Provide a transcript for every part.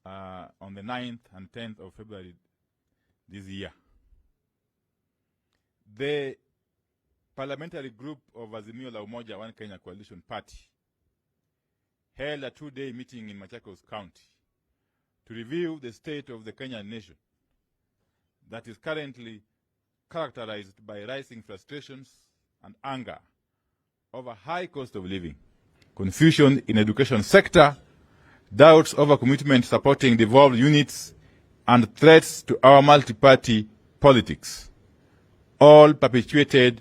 on the 9th and 10th of February this year. The parliamentary group of Azimio la Umoja One Kenya Coalition Party held a two-day meeting in Machakos County to review the state of the Kenyan nation that is currently characterized by rising frustrations and anger over high cost of living, confusion in education sector, doubts over commitment supporting devolved units, and threats to our multi-party politics, all perpetuated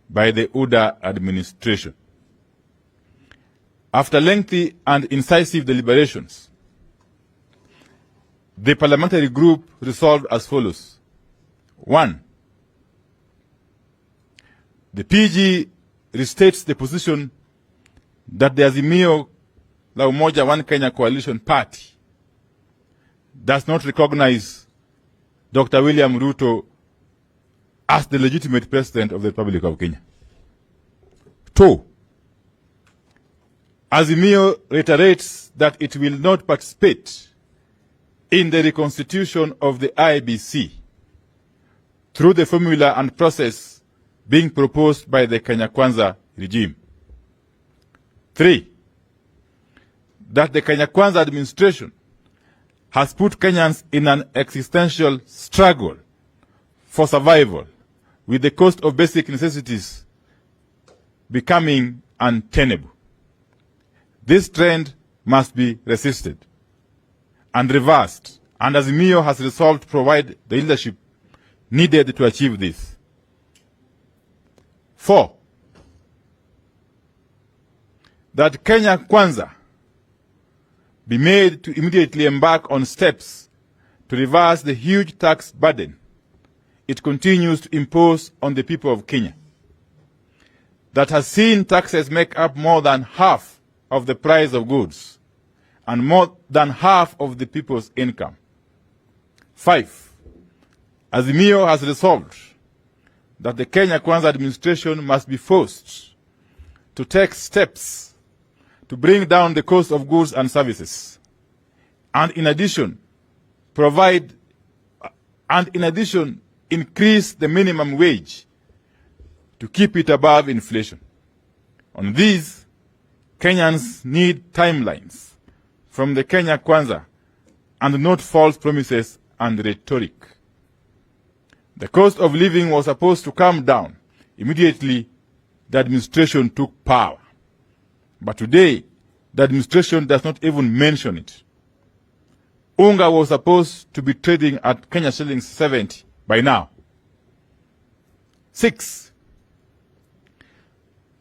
by the UDA administration. After lengthy and incisive deliberations, the parliamentary group resolved as follows. 1. The PG restates the position that the Azimio la Umoja One Kenya Coalition Party does not recognize Dr. William RUTO as the legitimate president of the Republic of Kenya. 2. Azimio reiterates that it will not participate in the reconstitution of the IBC through the formula and process being proposed by the Kenya Kwanza regime. 3. That the Kenya Kwanza administration has put Kenyans in an existential struggle for survival, with the cost of basic necessities becoming untenable. This trend must be resisted and reversed, and Azimio has resolved to provide the leadership needed to achieve this. 4. That Kenya Kwanza be made to immediately embark on steps to reverse the huge tax burden it continues to impose on the people of Kenya, that has seen taxes make up more than half of the price of goods and more than half of the people's income. 5. Azimio has resolved that the Kenya Kwanza administration must be forced to take steps to bring down the cost of goods and services, and in addition, increase the minimum wage to keep it above inflation. On these, Kenyans need timelines from the Kenya Kwanza and not false promises and rhetoric. The cost of living was supposed to come down immediately the administration took power. But today, the administration does not even mention it. Unga was supposed to be trading at Kenya shillings 70 by now. 6.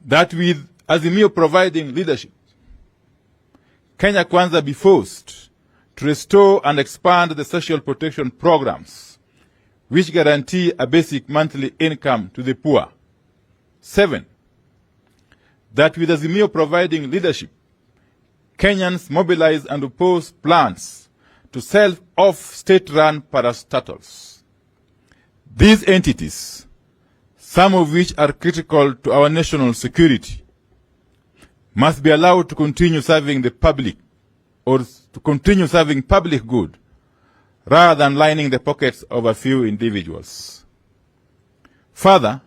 That with Azimio providing leadership, Kenya Kwanza be forced to restore and expand the social protection programs which guarantee a basic monthly income to the poor. 7. That with Azimio providing leadership, Kenyans mobilize and oppose plans to sell off state-run parastatals. These entities, some of which are critical to our national security, must be allowed to continue serving the public or to continue serving public good rather than lining the pockets of a few individuals. Further,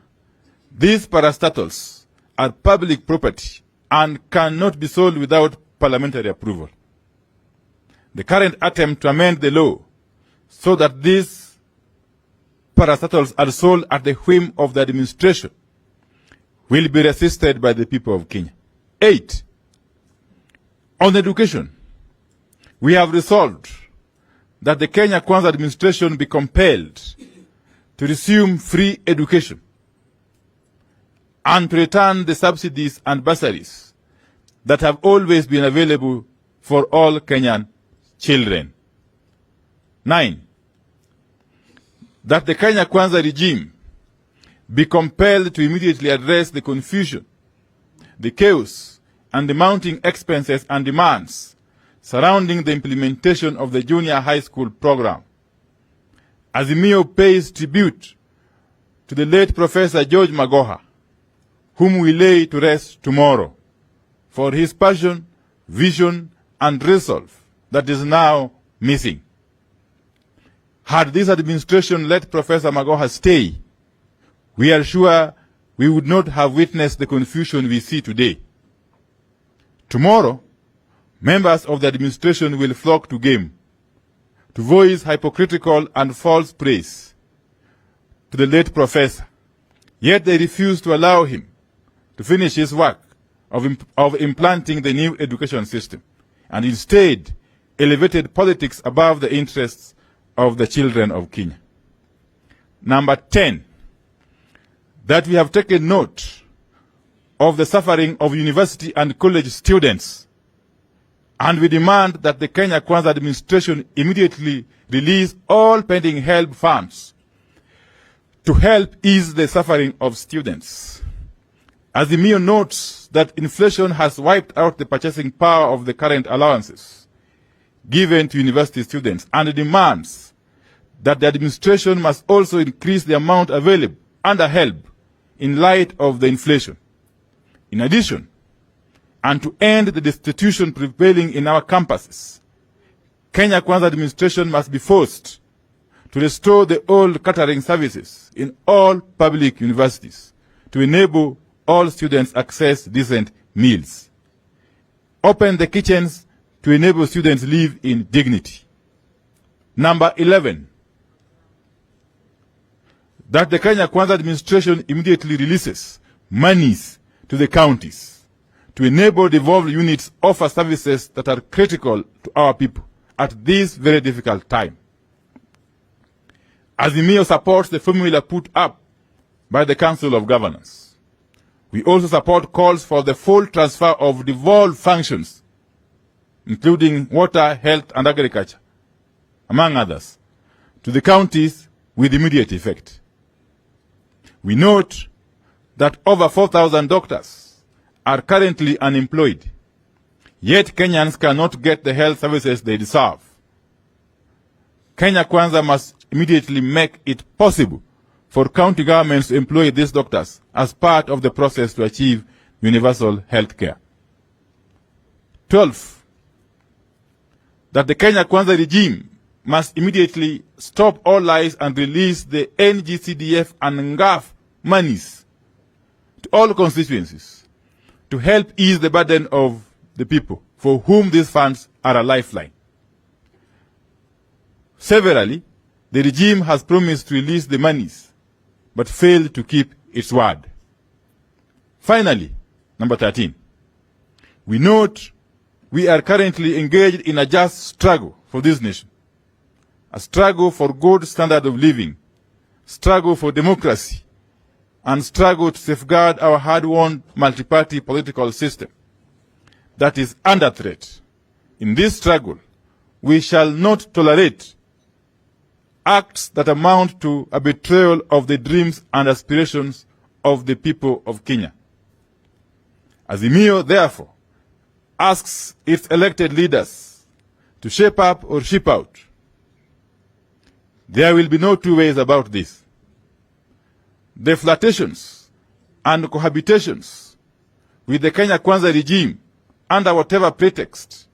these parastatals are public property and cannot be sold without parliamentary approval. The current attempt to amend the law so that these parastatals are sold at the whim of the administration will be resisted by the people of Kenya. 8. On education, we have resolved that the Kenya Kwanza administration be compelled to resume free education and to return the subsidies and bursaries that have always been available for all Kenyan children. 9. That the Kenya Kwanza regime be compelled to immediately address the confusion, the chaos, and the mounting expenses and demands surrounding the implementation of the junior high school program. Azimio pays tribute to the late Professor George Magoha, whom we lay to rest tomorrow, for his passion, vision, and resolve that is now missing. Had this administration let Professor Magoha stay, we are sure we would not have witnessed the confusion we see today. Tomorrow, members of the administration will flock to game to voice hypocritical and false praise to the late professor. Yet they refuse to allow him to finish his work of implanting the new education system, and instead elevated politics above the interests of the children of Kenya. Number 10, that we have taken note of the suffering of university and college students, and we demand that the Kenya Kwanza administration immediately release all pending help funds to help ease the suffering of students. Azimio notes that inflation has wiped out the purchasing power of the current allowances given to university students, and demands that the administration must also increase the amount available under help in light of the inflation. In addition, and to end the destitution prevailing in our campuses, Kenya Kwanza administration must be forced to restore the old catering services in all public universities to enable all students access decent meals. Open the kitchens to enable students live in dignity. Number 11, that the Kenya Kwanza administration immediately releases monies to the counties to enable devolved units offer services that are critical to our people at this very difficult time. Azimio supports the formula put up by the Council of Governors. We also support calls for the full transfer of devolved functions, including water, health, and agriculture, among others, to the counties with immediate effect. We note that over 4,000 doctors are currently unemployed, yet Kenyans cannot get the health services they deserve. Kenya Kwanza must immediately make it possible for county governments to employ these doctors as part of the process to achieve universal health care. 12, that the Kenya Kwanza regime must immediately stop all lies and release the NGCDF and NGAF monies to all constituencies to help ease the burden of the people for whom these funds are a lifeline. Severally, the regime has promised to release the monies, but failed to keep its word. Finally, number 13, we note we are currently engaged in a just struggle for this nation, a struggle for good standard of living, struggle for democracy, and struggle to safeguard our hard-won multi-party political system that is under threat. In this struggle, we shall not tolerate acts that amount to a betrayal of the dreams and aspirations of the people of Kenya. Azimio, therefore, asks its elected leaders to shape up or ship out. There will be no two ways about this. The flirtations and cohabitations with the Kenya Kwanza regime under whatever pretext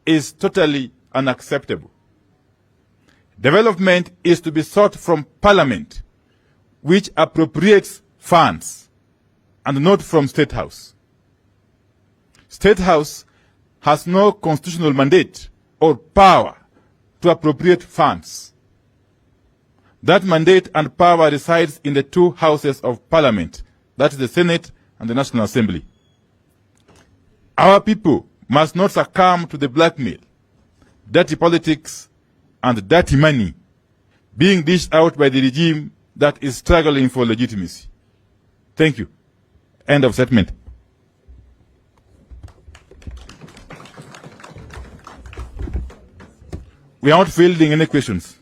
is totally unacceptable. Development is to be sought from Parliament, which appropriates funds, and not from State House. State House has no constitutional mandate or power to appropriate funds. That mandate and power resides in the two houses of Parliament, that is the Senate and the National Assembly. Our people must not succumb to the blackmail, dirty politics, and dirty money being dished out by the regime that is struggling for legitimacy. Thank you. End of statement. We are not fielding any questions.